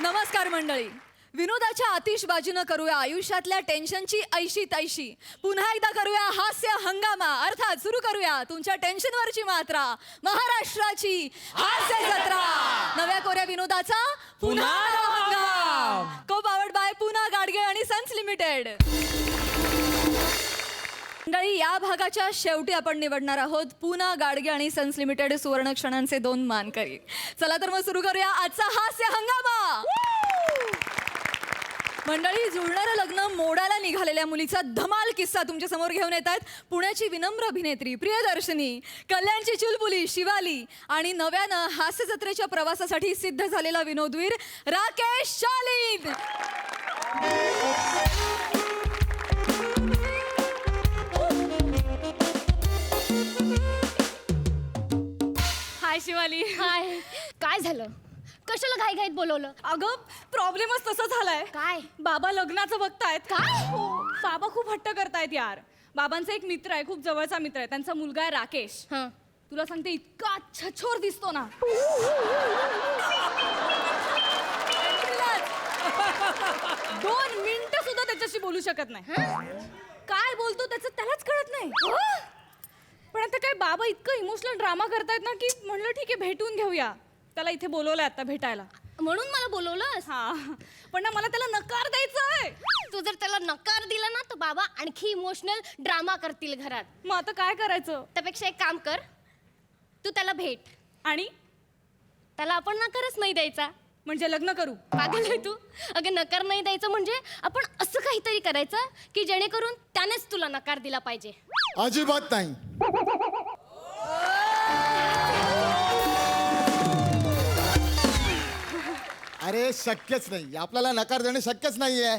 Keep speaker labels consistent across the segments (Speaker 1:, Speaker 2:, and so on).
Speaker 1: नमस्कार मंडळी. विनोदाच्या आतिषबाजीनं करूया आयुष्यातल्या टेन्शनची ऐशी तैशी. पुन्हा एकदा करूया हास्य हंगामा. अर्थात सुरू करूया तुमच्या टेन्शनवरची मात्रा. महाराष्ट्राची हास्य जत्रा. नव्या कोऱ्या विनोदाचा पुन्हा हंगाम. को पावर्ड बाय पुना गाडगे आणि सन्स लिमिटेड. मंडळी, या भागाच्या शेवटी आपण निवडणार आहोत पुना गाडगे आणि सन्स लिमिटेड सुवर्ण क्षणांचे 2 मानकरी. चला तर मग सुरू करूया आजचा हास्य हंगामा. मंडळी, जुळणारं लग्न मोडायला निघालेल्या मुलीचा धमाल किस्सा तुमच्या समोर घेऊन येत आहेत पुण्याची विनम्र अभिनेत्री प्रियदर्शनी, कल्याणची चुलबुली शिवाली आणि नव्यानं हास्य जत्रेच्या प्रवासासाठी सिद्ध झालेला विनोदवीर राकेश शालीन. हाय शिवाली.
Speaker 2: हाय. काय झालं? कशाला घाईघाईत बोलवलं?
Speaker 1: अगं, प्रॉब्लेमच तसा झालाय.
Speaker 2: काय?
Speaker 1: बाबा लग्नाचं बघतायत.
Speaker 2: काय?
Speaker 1: बाबा खूप हट्ट करतायत यार. बाबांचा एक मित्र आहे, खूप जवळचा मित्र आहे, त्यांचा मुलगा आहे राकेश.
Speaker 2: हं.
Speaker 1: तुला सांगते, इतका छछोर दिसतो ना. 2 मिनिटं सुद्धा त्याच्याशी बोलू शकत नाही. काय बोलतो त्याचं त्यालाच कळत नाही. पण आता काय, बाबा इतकं इमोशनल ड्रामा करतायत ना की म्हणलं ठीक आहे, भेटून घेऊया. त्याला इथे बोलवलंय आता भेटायला.
Speaker 2: म्हणून मला बोलवलंस?
Speaker 1: हा, पण ना मला त्याला नकार द्यायचा आहे.
Speaker 2: तू जर त्याला नकार दिला ना तर बाबा आणखी इमोशनल ड्रामा करतील घरात.
Speaker 1: मग आता काय करायचं?
Speaker 2: त्यापेक्षा एक काम कर, तू त्याला भेट
Speaker 1: आणि
Speaker 2: त्याला आपण नकारच नाही द्यायचा.
Speaker 1: म्हणजे लग्न करू?
Speaker 2: पागल आहे तू? अगं, नकार नाही द्यायचं म्हणजे आपण असं काहीतरी करायचं की जेणेकरून त्यानेच तुला नकार दिला पाहिजे.
Speaker 3: अजिबात नाही. अरे शक्यच नाही, आपल्याला नकार देणे शक्यच नाहीये.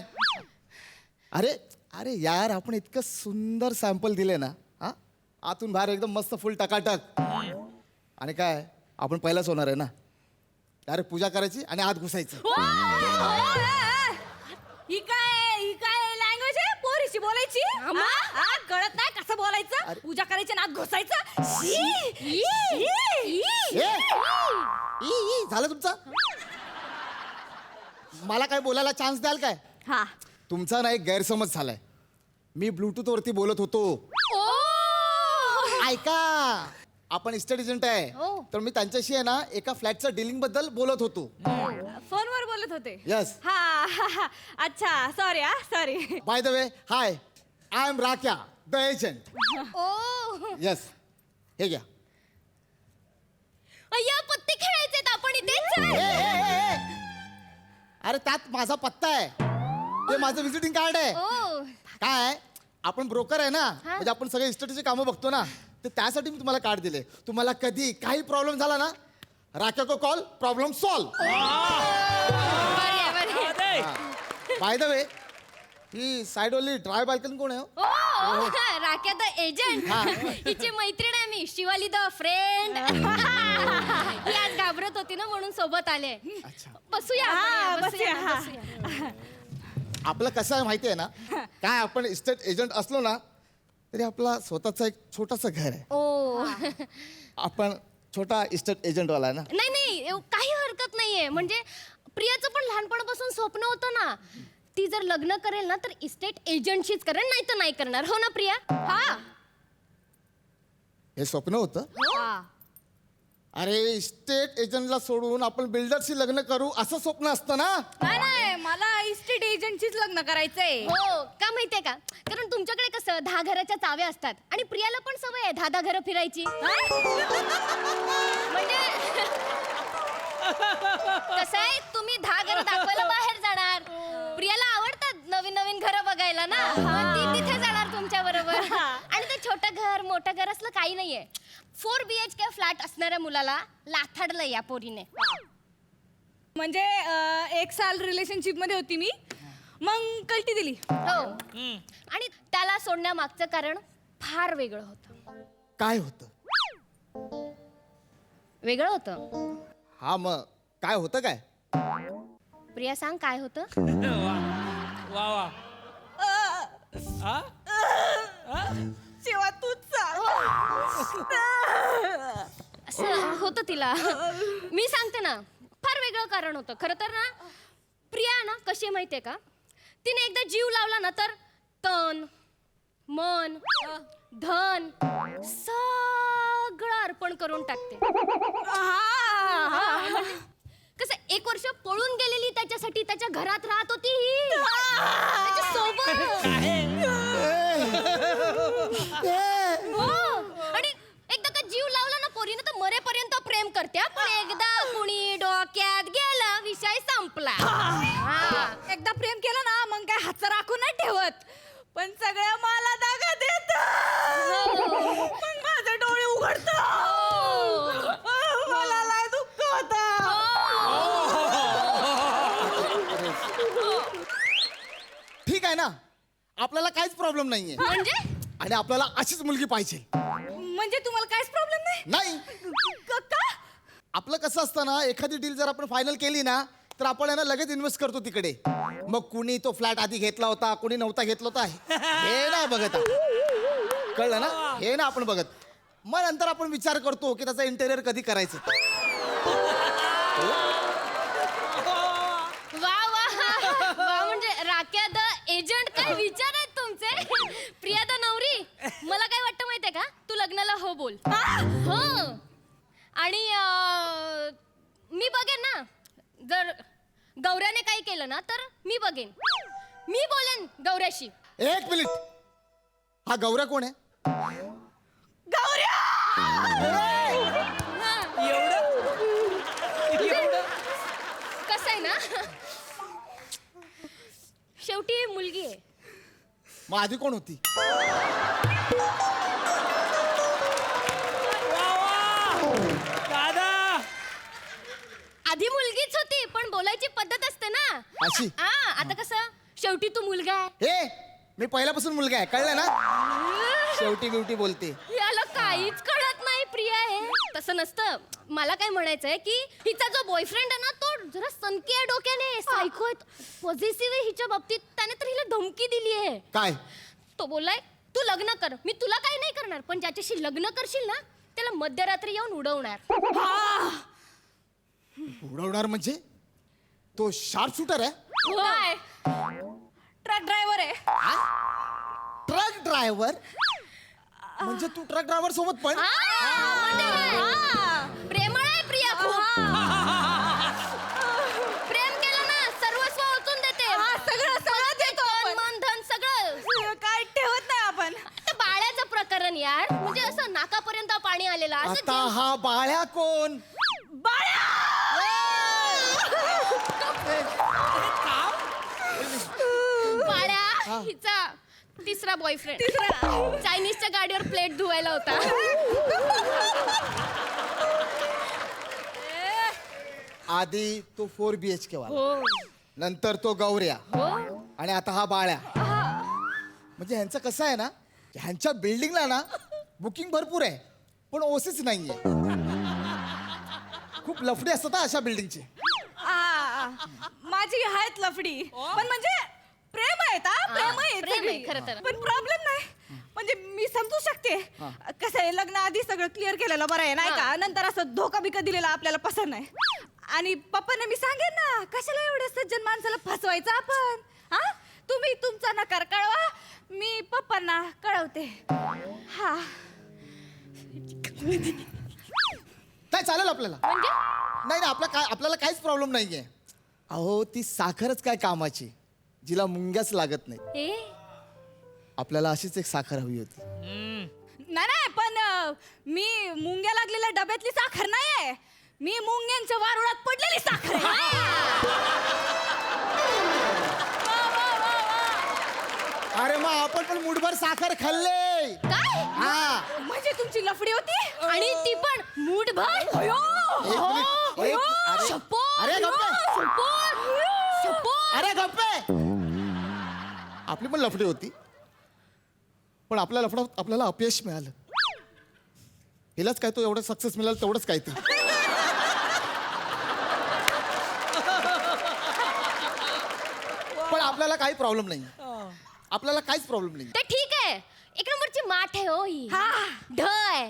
Speaker 3: अरे अरे यार, आपण इतकं सुंदर सॅम्पल दिले ना, हा, आतून बाहेर एकदम मस्त फुल टकाटक. आणि काय, आपण पहिलाच होणार आहे ना. अरे पूजा करायची आणि आत घुसायचं.
Speaker 1: ही काय लँग्वेज आहे? पोरीशी बोलायची? कळत नाही कसं बोलायचं? पूजा करायची नात घोसायचं.
Speaker 3: झालं तुमचं? मला काय बोलायला चान्स द्याल काय?
Speaker 1: हा,
Speaker 3: तुमचा ना एक गैरसमज झालाय. मी ब्लूटूथ वरती बोलत होतो. ऐका, आपण इस्टेट एजंट आहे,
Speaker 2: हो.
Speaker 3: तर मी त्यांच्याशी आहे ना एका फ्लॅटच्या डीलिंग बद्दल बोलत होतो.
Speaker 1: फोनवर बोलत होते.
Speaker 3: यस.
Speaker 1: हा, अच्छा, sorry.
Speaker 3: By the way, hi, I am Rakya the agent.
Speaker 2: Oh,
Speaker 3: yes, हे घ्या.
Speaker 2: अय्या, पत्ते खेळायचे आपण इथेच.
Speaker 3: ए, ए, ए, ए. अरे त्यात माझा पत्ता आहे, ते माझं विजिटिंग कार्ड आहे.
Speaker 2: ओ,
Speaker 3: काय, आपण ब्रोकर आहे ना, म्हणजे आपण सगळे इस्टेटची कामं बघतो ना, तर त्यासाठी मी तुम्हाला कार्ड दिले. तुम्हाला कधी काही प्रॉब्लेम झाला ना, राक्या को call, problem solve. Bye the way, he side वाली ड्राय बाल्कनी कोण आहे?
Speaker 2: ओ, राक्या द एजंट. हिची मैत्रीण आहे मी, शिवाली द फ्रेंड. ही आज घाबरत होती ना म्हणून सोबत आले.
Speaker 3: अच्छा.
Speaker 2: बसूया आपण,
Speaker 1: बसूया,
Speaker 2: ना,
Speaker 1: हा.
Speaker 2: बसूया.
Speaker 3: आपलं कसं आहे माहिती आहे ना, काय आपण इस्टेट एजंट असलो ना तरी आपला स्वतःचा एक छोटासा घर आहे.
Speaker 2: ओ,
Speaker 3: आपण छोटा इस्टेट एजंटवाला आहे ना.
Speaker 2: नाही, काही हरकत नाहीये. म्हणजे प्रियाचं पण लहानपणापासून स्वप्न होतं ना, ती जर लग्न करेल ना तर इस्टेट एजंटशीच करेल, नाही तर नाही करणार. हो ना प्रिया? हा.
Speaker 3: हे स्वप्न होतं. अरे इस्टेट एजंटला सोडून आपण बिल्डरशी लग्न करू असं स्वप्न असतं ना.
Speaker 1: नाही, मला इस्टेट एजंटशीच लग्न करायचंय.
Speaker 2: हो, का माहितीये का? कारण तुमच्याकडे कसं 10 घराच्या चाव्या असतात आणि प्रियाला पण सवय आहे 10 घरं फिरायची. म्हणजे कसं आहे, तुम्ही 10 घरं दाखवायला बाहेर जाणार, प्रियाला आवडतात नवीन नवीन घरं बघायला ना, मग ती तिथे जाणार तुमच्या बरोबर. आणि ते छोटं घर मोठं घर असलं काही नाहीये. 4 BHK फ्लॅट असणाऱ्या मुलाला लाथाडलं या पोरीने.
Speaker 1: म्हणजे 1 साल रिलेशनशिप मध्ये होती मी, मग कल्टी दिली.
Speaker 2: हो. आणि त्याला सोडण्यामागचं कारण फार वेगळं होतं.
Speaker 3: काय होतं?
Speaker 2: वेगळं होतं.
Speaker 3: हा, मग काय होतं काय?
Speaker 2: प्रिया सांग काय होतं?
Speaker 4: वा
Speaker 1: शिवा तूच सांग.
Speaker 2: असं होतं तिला. मी सांगते ना, फार वेगळं कारण होतं. खरं तर ना, ना कशी आहे माहितीये का, तिने एकदा जीव लावला ना तर तन मन धन सगळं अर्पण करून टाकते. कसं 1 वर्ष पळून गेलेली त्याच्यासाठी त्याच्या घरात राहत होती ही त्याच्या सोबत. हो. आणि एकदा का जीव लावला ना पोरीनं तर मरेपर्यंत प्रेम करते. पण एकदा कुणी डोक्यात गेला विषय संपला.
Speaker 1: एकदा प्रेम केलं ना मग काय हातचं राखून नाही ठेवत, पण सगळ्या मला दागा देत, मग माझे डोळे उघडत, मला लय दुःख होत.
Speaker 3: ठीक आहे ना, आपल्याला काहीच प्रॉब्लेम नाहीये
Speaker 2: म्हणजे
Speaker 3: आणि आपल्याला अशीच मुलगी पाहिजे.
Speaker 1: म्हणजे तुम्हाला काहीच प्रॉब्लेम नाही?
Speaker 3: नाही,
Speaker 1: का?
Speaker 3: आपलं कसं असतं ना, एखादी डील जर आपण फायनल केली ना तर आपण आहे ना लगेच इन्व्हेस्ट करतो तिकडे. मग कुणी तो फ्लॅट आधी घेतला होता, कुणी नव्हता घेतला होता, हे नाही बघत. कळलं ना, हे ना आपण बघत. मग नंतर आपण विचार करतो की त्याचा इंटेरियर कधी करायचं.
Speaker 2: वा वा वा, म्हणजे राख्या द एजंट, काय विचार आहेत तुमचे. प्रिया द नवरी, मला काय वाटतं माहितीये का, तू लग्नाला हो बोल. हो. आणि मी बघेन ना, जर गौऱ्याने काही केलं ना तर मी बघेन, मी बोलेन गौऱ्याशी.
Speaker 3: 1 मिनिट, हा गौऱ्या कोण आहे?
Speaker 2: कसं आहे ना, शेवटी मुलगी आहे.
Speaker 3: मग आधी कोण होती?
Speaker 4: दादा
Speaker 2: आधी मुलगीच होती, पण बोलायची पद्धत असते ना.
Speaker 3: अशी?
Speaker 2: आता कसं, शेवटी तू मुलगा आहे.
Speaker 3: हे मी पहिल्यापासून मुलगा आहे, कळलं ना. शेवटी बिवटी बोलते.
Speaker 2: याला काहीच कळत नाही प्रिया. हे तसं नसतं. मला काय म्हणायचंय की हिचा जो बॉयफ्रेंड आहे ना तो जरा सनकी आहे डोक्याने, सायको आहे, पॉझिटिव्ह आहे हिच्या बाबतीत. त्याने तर हिला धमकी दिली आहे.
Speaker 3: काय?
Speaker 2: तो बोललाय तू लग्न कर, मी तुला काही नाही करणार, पण ज्याच्याशी लग्न करशील ना त्याला मध्यरात्री येऊन उडवणार.
Speaker 3: उडवणार म्हणजे? तो शार्प शूटर आहे?
Speaker 2: काय?
Speaker 1: ट्रक ड्रायव्हर आहे.
Speaker 3: Truck driver? म्हणजे तू ट्रक ड्रायव्हर सोबत पण?
Speaker 2: म्हणजे काय? प्रेमळ आहे प्रिया खूप. प्रेम केलं ना सर्वस्व ओतून देते.
Speaker 1: सगळं देतो आपण.
Speaker 2: मन धन सगळं
Speaker 1: काय ठेवत नाही आपण.
Speaker 2: आता बाळ्याचं प्रकरण यार, म्हणजे असं नाकापर्यंत पाणी आलेलं असं
Speaker 3: आता हा बाळ्या कोण?
Speaker 2: बाळ्या हिचा तिसरा बॉयफ्रेंड. चायनीजच्या गाडीवर प्लेट धुवायला होता.
Speaker 3: आधी तो 4 BHK वाला,
Speaker 2: हो
Speaker 3: नंतर तो गौऱ्या,
Speaker 2: हो.
Speaker 3: आणि आता हा बाळ्या. म्हणजे ह्यांचं कसं आहे ना, ह्यांच्या बिल्डिंगला ना बुकिंग भरपूर आहे पण ओसीच नाहीये. खूप लफडे असतात हा अशा बिल्डिंगचे.
Speaker 1: माझी आहेत लफडी, पण म्हणजे प्रेम आहेत. प्रेम आहे
Speaker 2: प्रेम आहे
Speaker 1: सगळी.
Speaker 2: खरं तर.
Speaker 1: पण प्रॉब्लेम नाही. म्हणजे मी समजू शकते. कसं आहे, लग्न आधी सगळं क्लिअर केलेलं बरं आहे नाही का, नंतर असं धोका बिका दिलेला आपल्याला पसंत नाही. आणि पप्पांना मी सांगेन ना, कशाला एवढ्या सज्जन माणसाला फसवायचं आपण. तुम्ही तुमचा नकार कळवा, मी पप्पांना कळवते. हा
Speaker 3: काय चालेल आपल्याला?
Speaker 2: म्हणजे
Speaker 3: नाही ना, आपल्याला काहीच प्रॉब्लेम नाहीये. अहो ती साखरच काय कामाची, जिला मुंग्याच लागत नाही.
Speaker 2: ए
Speaker 3: आपल्याला अशीच एक साखर हवी होती.
Speaker 1: नाही, पण मी मुंग्या लागलेल्या डब्यातली साखर नाही आहे. मी मुंग्यांच्या वारुळात पडलेली साखर आहे.
Speaker 3: अरे मग आपण पण मुठभर साखर खाल्ले.
Speaker 2: काय?
Speaker 3: हा.
Speaker 1: म्हणजे तुमची लफडी होती
Speaker 2: आणि ती पण मूठभर.
Speaker 3: एक मिनिट, अरे
Speaker 2: शपथ.
Speaker 3: अरे गप्पे.
Speaker 2: शपथ. शपथ.
Speaker 3: अरे गप्पे. आपली पण लफडी होती पण आपल्या लफडात आपल्याला अपयश मिळालं. हिलाच काय तो एवढं सक्सेस मिळालं तेवढंच काय ते. पण आपल्याला काही प्रॉब्लेम नाही. आपल्याला काहीच प्रॉब्लेम नाही.
Speaker 2: ते ठीक आहे, एक नंबरची माठ आहे हो ही. ढ आहे,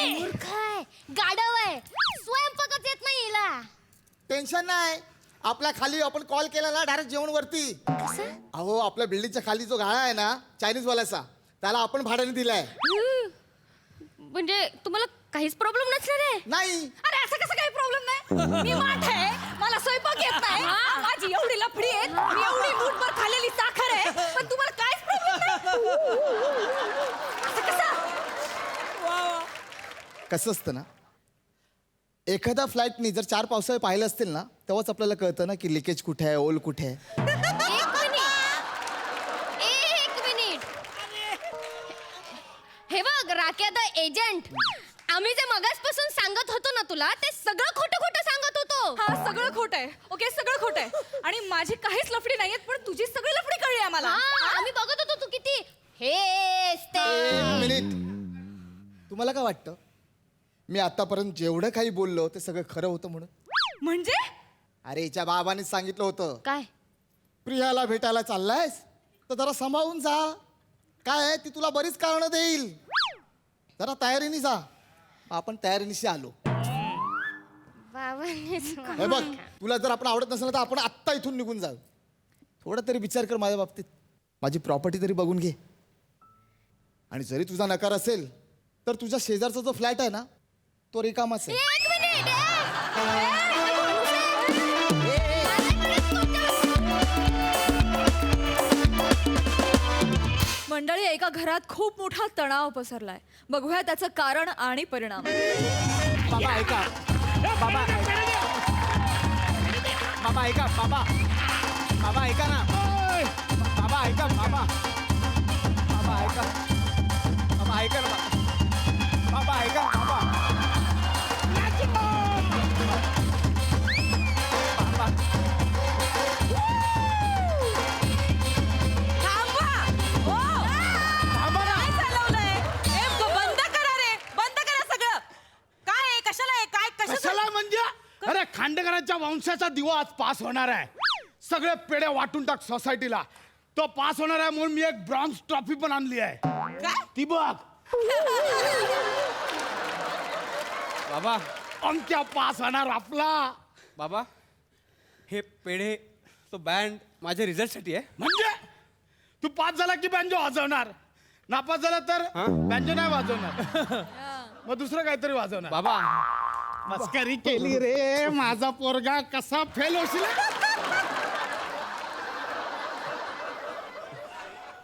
Speaker 2: मूर्ख आहे, गाढव आहे, स्वयंपाकच येत नाही हिला.
Speaker 3: टेन्शन नाही, आपल्या खाली आपण कॉल केला ना डायरेक्ट जेवण वरती. अहो आपल्या बिल्डिंगच्या खाली जो गाळा आहे ना चायनीज वाल्याचा त्याला आपण भाड्याने दिलाय.
Speaker 2: म्हणजे तुम्हाला काहीच प्रॉब्लेम नसणार आहे?
Speaker 3: नाही
Speaker 1: अरे असं कसं काही प्रॉब्लेम नाही. मी माठ आहे, मला स्वयंपाक येत नाही, माझी एवढी लफडी आहे, मी एवढी मूठभर खाल्लेली साखर आहे, पण तुम्हाला काहीच प्रॉब्लेम नाही. असं कसं?
Speaker 3: कसं असतं ना एखाद्या फ्लॅटनी जर 4 पावसाळे पाहिले असतील ना तेव्हाच आपल्याला कळतं ना की लिकेज कुठे आहे ओल कुठे आहे.
Speaker 2: एक मिनिट. हे बघ राख्या द एजंट, आम्ही जे मगासपासून सांगत होतो ना तुला ते सगळं खोटं खोटं सांगत होतो.
Speaker 1: हा सगळं खोटं आहे. ओके सगळं खोटं आहे आणि माझी काहीच लफडी नाहीयेत, पण तुझी सगळी लफडी कळली आम्हाला.
Speaker 2: आम्ही बघत होतो तू किती हेच ते.
Speaker 3: एक मिनिट तुम्हाला काय वाटतं मी आतापर्यंत जेवढं काही बोललो ते सगळं खरं होतं म्हणून?
Speaker 1: म्हणजे
Speaker 3: अरे हिच्या बाबांनीच सांगितलं होतं
Speaker 2: काय?
Speaker 3: प्रियाला भेटायला चाललायस तर जरा सांभाळून जा. काय आहे ती तुला बरीच कारणं देईल, जरा तयारीने जा. आपण तयारीनिशी आलो.
Speaker 2: बाबांनीच
Speaker 3: हे बघ तुला जर आपण आवडत नसेल तर आपण आत्ता इथून निघून जाऊ. थोडा तरी विचार कर माझ्या बाबतीत. माझी प्रॉपर्टी तरी बघून घे. आणि जरी तुझा नकार असेल तर तुझ्या शेजारचा जो फ्लॅट आहे ना तो रिकामाच आहे.
Speaker 2: एक मिनिट.
Speaker 1: मंडळी एका घरात खूप मोठा तणाव पसरलाय. बघूया त्याचं कारण आणि परिणाम.
Speaker 5: बाबा ऐका बाबा बाबा ऐका बाबा बाबा ऐका ना बाबा ऐका बाबा बाबा ऐका बाबा ऐका ना बाबा ऐका बाबा
Speaker 1: थांबा ना. काय चालवलंय? बंद करा रे, बंद करा सगळं. काय आहे, कशाला आहे, काय
Speaker 6: कशाला म्हणजे अरे खांडेकरांच्या वंशाचा दिवा आज पास होणार आहे. सगळे पेढे वाटून टाक सोसायटीला. तो पास होणार आहे म्हणून मी एक ब्रॉन्झ ट्रॉफी पण आणली आहे. ती बघ
Speaker 5: बाबा
Speaker 6: अंक्या पास होणार आपला.
Speaker 5: बाबा हे पेढे तो बँड माझ्या रिझल्टसाठी आहे.
Speaker 6: म्हणजे तू पास झाला की बँजो वाजवणार, नापास झाला तर बँजो नाही वाजवणार, मग दुसरं काहीतरी वाजवणार.
Speaker 5: बाबा
Speaker 6: मस्करी केली रे माझा पोरगा. कसा फेल होशील.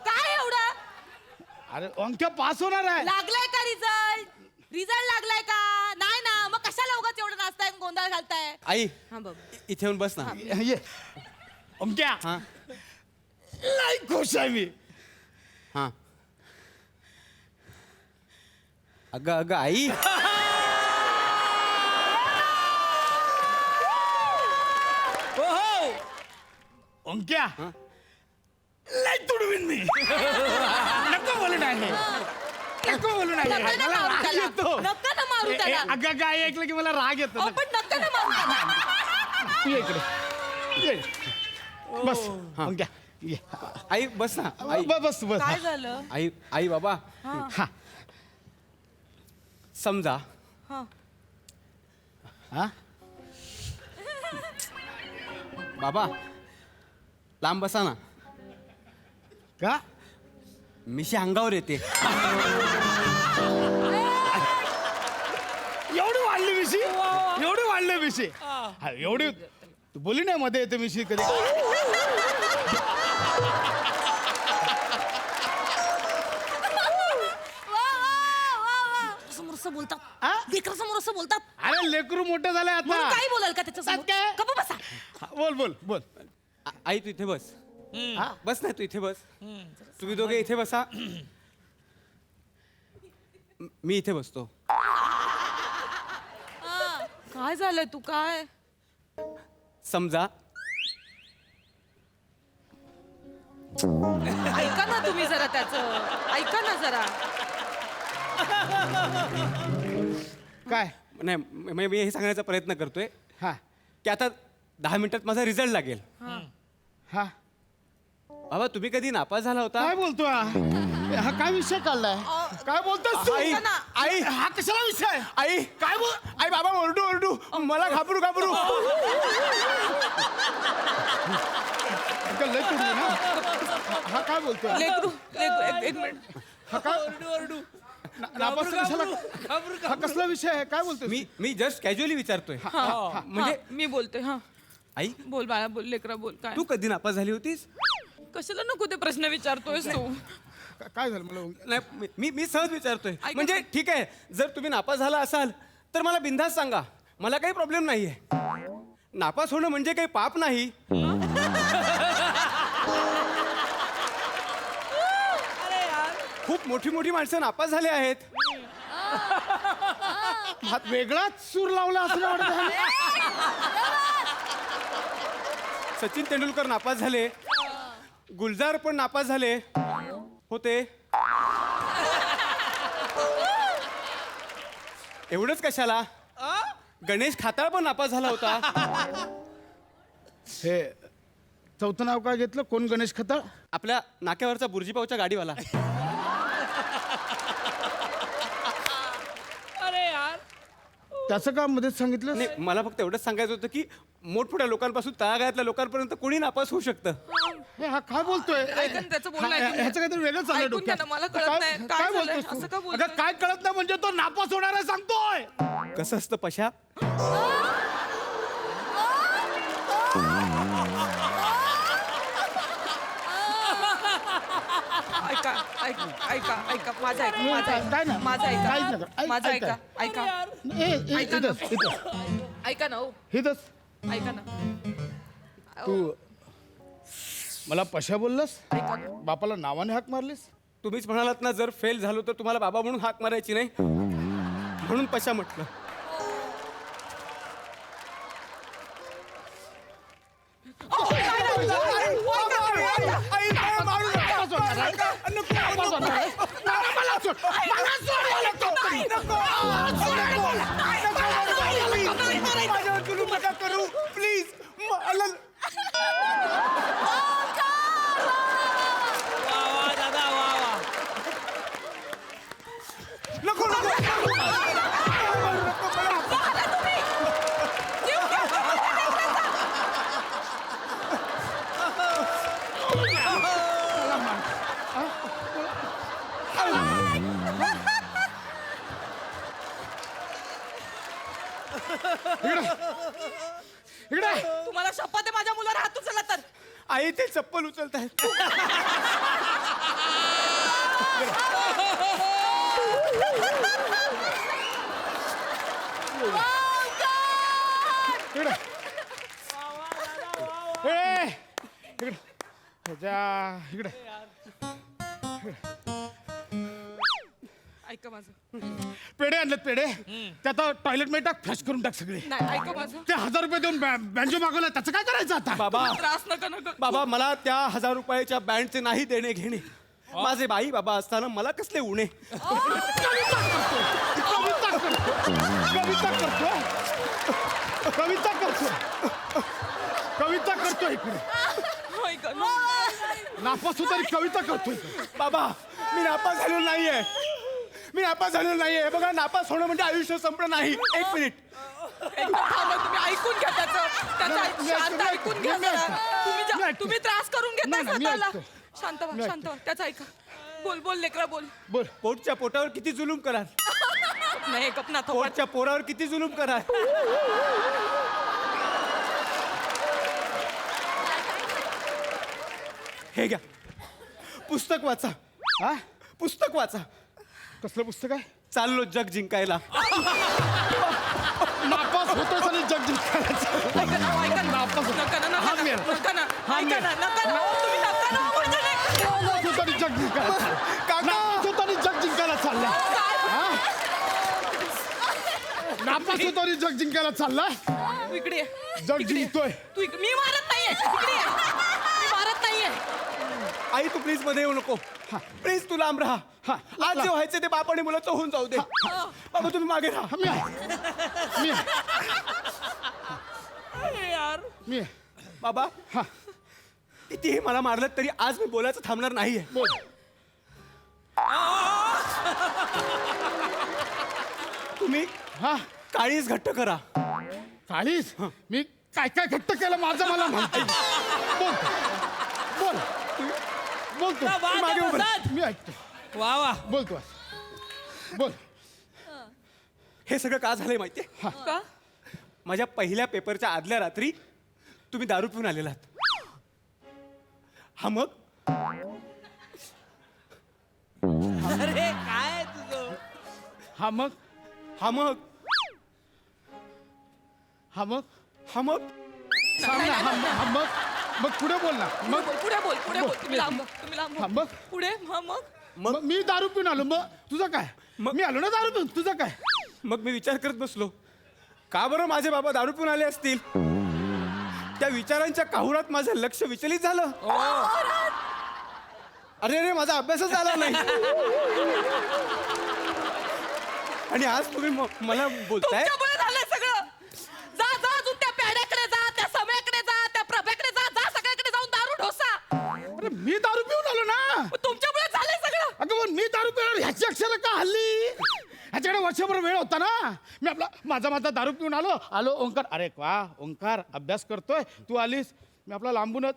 Speaker 1: काय एवढं
Speaker 6: अरे अंक्या पास होणार आहे.
Speaker 1: लागलाय का रिझल्ट? रिझल्ट लागलाय का नाही ना, मग कशाला उगाच एवढं नाचताय गोंधळ घालताय?
Speaker 5: आई
Speaker 1: हा बघ
Speaker 5: इथे येऊन बस ना.
Speaker 6: ये अंक्या
Speaker 5: हा
Speaker 6: लई खुश आहे मी.
Speaker 5: हा अगं अगं आई
Speaker 6: अंक्या लई तुडवीन मी. नको बोलू नाही, नको बोलू नाही.
Speaker 1: नका ना
Speaker 6: मला
Speaker 1: मारू
Speaker 6: राग
Speaker 1: त्याला.
Speaker 6: येतो.
Speaker 1: नका ना मारू त्याला.
Speaker 6: अगं काय ऐकलं की मला राग येतो.
Speaker 1: अहो, पण नका ना मारू त्याला.
Speaker 6: तू ये इकडे ये. बस अंक्या ये.
Speaker 5: आई बस ना आई
Speaker 6: बस बस.
Speaker 1: काय झालं?
Speaker 5: आई आई बाबा
Speaker 6: हा
Speaker 5: समजा
Speaker 6: हा
Speaker 5: बाबा लांब बसा ना.
Speaker 6: का
Speaker 5: मिशी अंगावर येते.
Speaker 6: एवढी वाढली मिशी, एवढी वाढली मिशी. हा, एवढी तू बोली नाही मध्ये येते मिशी कधी.
Speaker 1: समोर असं बोलतात,
Speaker 6: हा?
Speaker 1: लेकरं समोर असं बोलतात.
Speaker 6: अरे लेकरू मोठं झालंय
Speaker 1: म्हणून
Speaker 6: आता.
Speaker 1: काही बोलाल का त्याच्या
Speaker 6: त्यात काय?
Speaker 1: समोर? गप्प बसा.
Speaker 6: हा, बोल बोल बोल.
Speaker 5: आई तू इथे बस.
Speaker 6: हा?
Speaker 5: बस ना तू इथे बस. तुम्ही दोघे इथे बसा. मी इथे बसतो.
Speaker 1: काय झालंय तू काय?
Speaker 5: समजा
Speaker 1: ऐका ना तुम्ही जरा त्याचं, ऐका ना जरा.
Speaker 6: काय
Speaker 5: नाही मी हे सांगण्याचा प्रयत्न करतोय
Speaker 6: हा
Speaker 5: की आता 10 मिनिटात माझा रिझल्ट लागेल.
Speaker 6: हा
Speaker 5: बाबा तुम्ही कधी नापास झाला होता?
Speaker 6: काय बोलतो हा? हा काय विषय काढलाय? काय बोलतोस तू
Speaker 5: आई, आई.
Speaker 6: हा कशाला विषय आहे?
Speaker 5: आई
Speaker 6: काय बोल
Speaker 5: आई बाबा ओरडू ओरडू मला घाबरू घाबरू
Speaker 6: इतकं लय तुडली ना हा काय बोलतोय
Speaker 4: लेकरू एक मिनिट
Speaker 6: हा काय
Speaker 4: ओरडू
Speaker 6: नापास कशाला
Speaker 4: घाबरू
Speaker 6: हा कसला विषय आहे काय बोलतोय
Speaker 5: मी जस्ट कॅज्युअली विचारतोय म्हणजे
Speaker 7: हा, मी बोलते हा
Speaker 5: आई
Speaker 7: बोल बाळा बोल लेकरा बोल काय
Speaker 5: तू कधी नापास झाली होतीस
Speaker 7: कशाला नको ते प्रश्न विचारतोयस तू
Speaker 6: काय झालं मला
Speaker 5: नाही मी सहज विचारतोय
Speaker 7: ऐका
Speaker 5: म्हणजे
Speaker 7: ना.
Speaker 5: ठीक आहे जर तुम्ही नापास झाला असाल तर मला बिनधास्त सांगा मला काही प्रॉब्लेम नाहीये नापास होणं म्हणजे काही पाप नाही खूप मोठी मोठी माणसं नापास झाले आहेत
Speaker 6: हा वेगळाच सूर लावला असं वाटत आहे.
Speaker 5: सचिन तेंडुलकर नापास झाले गुलजार पण नापास झाले होते एवढंच कशाला गणेश खाताळ पण नापास झाला होता
Speaker 6: हे चौथं नाव काय घेतलं कोण गणेश खताळ
Speaker 5: आपल्या नाक्यावरचा बुर्जीपावच्या गाडीवाला
Speaker 4: अरे यार
Speaker 6: त्याचं का मध्येच सांगितलं
Speaker 5: नाही मला फक्त एवढंच सांगायचं होतं की मोठमोठ्या लोकांपासून तळागाळातल्या लोकांपर्यंत कोणी नापास होऊ शकतं
Speaker 6: हे हा काय बोलतोय
Speaker 7: ऐका ना, त्याचं बोलणं ऐकून घ्या.
Speaker 6: ह्याचं काहीतरी वेगळं चाललंय
Speaker 7: ऐकून घ्या
Speaker 6: डोक्यात
Speaker 7: ना, मला कळत
Speaker 6: काय-
Speaker 7: नाही.
Speaker 6: काय
Speaker 7: काय झालंय?
Speaker 6: बोलतोस तू?
Speaker 7: असं का
Speaker 6: अगं,
Speaker 7: बोलतोय?
Speaker 6: काय कळत नाही म्हणजे तो नापास होणार आहे सांगतोय
Speaker 5: कसं असतं पशा
Speaker 7: ऐका ऐका ऐका माझं ऐका माझं
Speaker 6: काय
Speaker 7: ऐका
Speaker 6: नाही.
Speaker 7: माझं
Speaker 6: काहीच
Speaker 7: ऐका
Speaker 6: नका.
Speaker 7: माझं
Speaker 6: ऐका.
Speaker 7: ऐका ऐका ऐका ना.
Speaker 6: इथंच
Speaker 7: ऐका ना हो
Speaker 6: इथंच
Speaker 7: ऐका ना
Speaker 6: तू मला पशा बोललास
Speaker 7: ऐका ना
Speaker 6: बापाला नावाने हाक मारलीस
Speaker 5: तुम्हीच म्हणालात ना जर फेल झालो तर तुम्हाला बाबा म्हणून हाक मारायची नाही म्हणून पशा म्हटलं प्लीज
Speaker 4: वा वा दादा वा वा
Speaker 5: नको नको
Speaker 6: इकडे
Speaker 7: तुम्हाला शपथ आहे माझ्या मुलाला हात उचलला तर
Speaker 5: आई ते चप्पल उचलत आहेत
Speaker 6: इकडे ए, इकडे ह्याच्या इकडे
Speaker 7: ऐका माझं
Speaker 6: पेढे आणलेत पेढे त्यात टॉयलेट मध्ये टाक फ्लश करून टाक सगळे
Speaker 7: नाही ऐका माझं
Speaker 6: ते 1000 रुपये देऊन बँजो मागवला त्याचं काय करायचं आता
Speaker 5: बाबा
Speaker 7: त्रास नका नका
Speaker 5: बाबा मला त्या 1000 रुपयाच्या बँडचे नाही देणे घेणे माझे बाई बाबा असताना मला कसले उणे
Speaker 6: कविता करतोय इकडे
Speaker 7: ऐका ना.
Speaker 6: नापास होता कविता करतोय
Speaker 5: बाबा मी नापास झालेलो नाहीये मी नापास झालेलो नाहीये बघा नापास होणं म्हणजे आयुष्य संपणं नाही एक मिनिट
Speaker 7: एकदा थांबा, तुम्ही ऐकून घ्या त्याचं शांत ऐकून घ्या जरा. तुम्ही त्रास करून घेताय
Speaker 6: नाही, मी
Speaker 7: स्वतःला
Speaker 6: ऐकतो.
Speaker 7: शांत व्हा शांत व्हा त्याचं ऐका बोल बोल लेकरा बोल
Speaker 6: बोल
Speaker 5: पोटच्या पोटावर किती जुलूम कराल
Speaker 7: नाही गप ना थोपट
Speaker 5: पोटच्या पोरावर किती जुलूम कराल हे घ्या पुस्तक वाचा
Speaker 6: हा
Speaker 5: पुस्तक वाचा
Speaker 6: कसलं पुस्तक आहे
Speaker 5: चाललो जग जिंकायला
Speaker 6: नापास होतोय आणि जग जिंकायला चालला.
Speaker 7: ऐका ना ऐका ना
Speaker 6: नापास होतो.
Speaker 7: नका ना
Speaker 6: हा
Speaker 7: नका
Speaker 6: मेल.
Speaker 7: ना नका ना
Speaker 6: हा
Speaker 7: ऐका
Speaker 6: मेल.
Speaker 7: ना नका ना तुम्ही नका ना माझ्या लेकराला.
Speaker 6: नापास होतो आणि जग जिंकायला चालला. नापास होतो आणि जग जिंकायला चालला हा? नापास होतो आणि जग जिंकायला चालला
Speaker 7: तू इकडे ये.
Speaker 6: जग
Speaker 7: इकडे ये.
Speaker 6: जिंकतोय
Speaker 7: तू मी मारत नाहीये इकडे ये. मी मारत नाहीये
Speaker 5: आई तू प्लीज मध्ये येऊ नको प्लीज तू लांब राहा आज जे व्हायचं ते बाप आणि मुलाचं होऊन जाऊ दे बाबा तुम्ही मागे राहा
Speaker 6: मी आहे मी आहे
Speaker 7: अरे यार
Speaker 6: मी आहे
Speaker 5: बाबा
Speaker 6: हा
Speaker 5: कितीही मला मारलं तरी आज मी बोलायचं थांबणार नाहीये
Speaker 6: बोल
Speaker 5: तुम्ही
Speaker 6: हा
Speaker 5: काळीच घट्ट करा.
Speaker 6: काळीस मी काय काय घट्ट केलं माझं मला माहिती. बोल बोल बोल तू
Speaker 4: वा, वा,
Speaker 6: मागे उभं राहा.
Speaker 4: प्रसाद.
Speaker 6: मी ऐकतो.
Speaker 4: वा वा
Speaker 6: बोल तू बोल.
Speaker 5: हे सगळं का झालंय माहितीये?
Speaker 7: का
Speaker 5: माझ्या पहिल्या पेपरच्या आदल्या रात्री तुम्ही दारू पिऊन आलेलात. हा मग
Speaker 4: अरे काय तुझं
Speaker 6: हा मग
Speaker 5: हा मग
Speaker 6: हा मग
Speaker 5: हा मग
Speaker 6: सांग ना, हा मग मग पुढे बोल ना. मग
Speaker 7: पुढे बोल तुम्ही लांब तुम्ही लांब
Speaker 6: हा, मग?
Speaker 7: पुढे हा मग
Speaker 6: मग मी दारू पिऊन आलो मग तुझं काय.
Speaker 5: मग-
Speaker 6: मी आलो ना दारू पिऊन तुझं काय.
Speaker 5: मग मी विचार करत बसलो का बरं माझे बाबा दारू पिऊन आले असतील. त्या विचारांच्या काहुरात माझं लक्ष विचलित झालं. अरे अरे माझा अभ्यासच झाला नाही. आणि आज तुम्ही मला बोलताय
Speaker 7: तुमच्यामुळे झालंय सगळं. जा जा अजून त्या पेड्याकडे जा, त्या सम्याकडे जा, त्या प्रभेकडे जा, जा सगळ्याकडे जाऊन दारू ढोसा.
Speaker 6: अरे मी दारू पिऊन आलो ना.
Speaker 7: तुमच्यामुळे झालंय सगळं.
Speaker 6: अगं पण मी दारू पिऊन ह्याची अक्षर का हल्ली. ह्याच्याकडे वर्षभर वेळ होता ना. मी आपला माझा दारू पिऊन आलो ओंकार. अरे वा ओंकार अभ्यास करतोय तू आलीस. मी आपला लांबूनच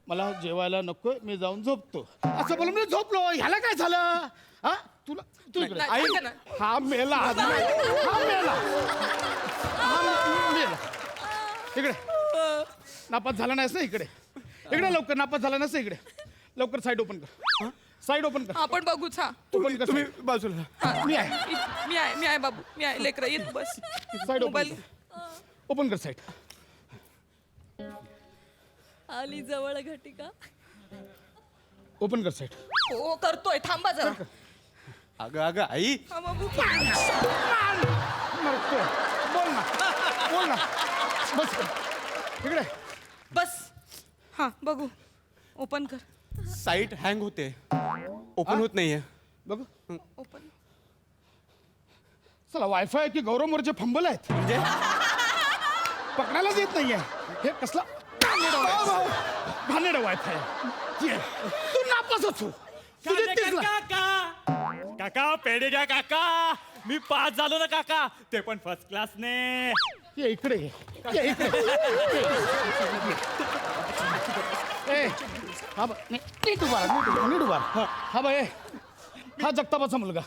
Speaker 6: मला जेवायला नकोय मी जाऊन झोपतो असं बोलून मी झोपलो. ह्याला काय झालं. हा तुला तू इकडे
Speaker 7: नाही,
Speaker 6: आई
Speaker 7: ऐका ना.
Speaker 6: हा मेला हा मेला इकडे नापास झाला नाहीस ना. इकडे लवकर नापास झाला नसतं. इकडे लवकर साईड ओपन कर. साईड ओपन कर.
Speaker 7: आपण बघूच हा.
Speaker 6: ओपन कर
Speaker 5: तुम्ही
Speaker 6: side.
Speaker 5: बाजूला.
Speaker 6: मी आहे.
Speaker 7: मी आहे बाबू मी आहे लेकरं येत बस.
Speaker 6: साईड ओपन
Speaker 7: मोबाईल
Speaker 6: कर. ओपन कर साईड.
Speaker 1: आली जवळ घटिका.
Speaker 6: ओपन कर साईड.
Speaker 7: हो करतोय थांबा जरा.
Speaker 5: अगं अगं आई
Speaker 7: हा बाबू
Speaker 6: मरतोय. बोल ना बस कर. इकडे
Speaker 7: बस हा बघू ओपन कर.
Speaker 5: साईट हँग होते ओपन होत नाहीये.
Speaker 6: बघ
Speaker 7: ओपन
Speaker 6: चला वायफाय की गौरव मोरचे फंबल आहेत
Speaker 5: म्हणजे
Speaker 6: पकडायलाच येत नाहीये. हे कसला घाणेरडा वायफाय. तू नापासच हो. तुझे तीस लाख.
Speaker 8: काका पेढे घ्या काका. मी पास झालो ना काका ते पण फर्स्ट क्लासने.
Speaker 6: ये इकडे ये इकडे. ए हा बघ नीट उभा. हा बाय हा जगतापाचा मुलगा.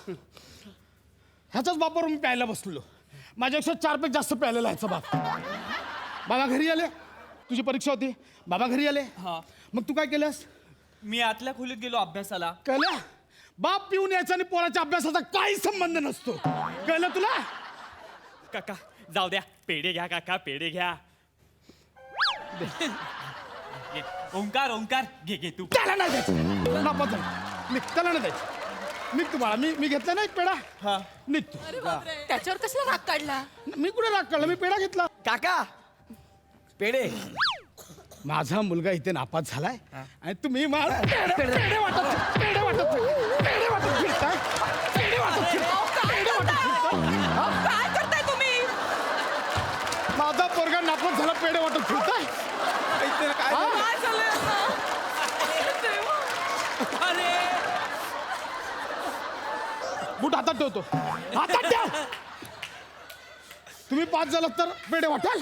Speaker 6: ह्याचाच बापावर मी प्यायला बसलो. माझ्यापेक्षा 4 पैकी जास्त प्यायलेला ह्याचा बाप. बाबा घरी आले. तुझी परीक्षा होती बाबा घरी आले. मग तू काय केलंस.
Speaker 8: मी आतल्या खोलीत गेलो अभ्यासाला.
Speaker 6: कळलं. बाप पिऊन यायचा आणि पोराच्या अभ्यासाचा काही संबंध नसतो. कळलं तुला.
Speaker 8: काका जाऊ द्या पेढे घ्या काका पेढे घ्या. घे. ओंकार ओंकार घे घे तू.
Speaker 6: त्याला नाही द्यायचं. नापास झाला. निघ त्याला नाही द्यायचं. निघ तुम्हाला मी घेतला ना एक पेढा.
Speaker 5: हा
Speaker 6: निघ तू.
Speaker 7: त्याच्यावर कसला राग काढला.
Speaker 6: मी कुठे राग काढला मी पेढा घेतला.
Speaker 5: काका पेढे.
Speaker 6: माझा मुलगा इथे नापास झालाय आणि तुम्ही मला पेढे वाटत फिरताय.
Speaker 7: काय करताय तुम्ही.
Speaker 6: माझा पोरगा नापास झाला पेढे वाटत फिरताय.
Speaker 5: काय
Speaker 6: हा?
Speaker 7: काय झालंय यांना? देवा.
Speaker 4: अरे
Speaker 6: बूट हातात ठेवतो. हातात ठेव. तुम्ही पास झालात तर पेढे वाटाल.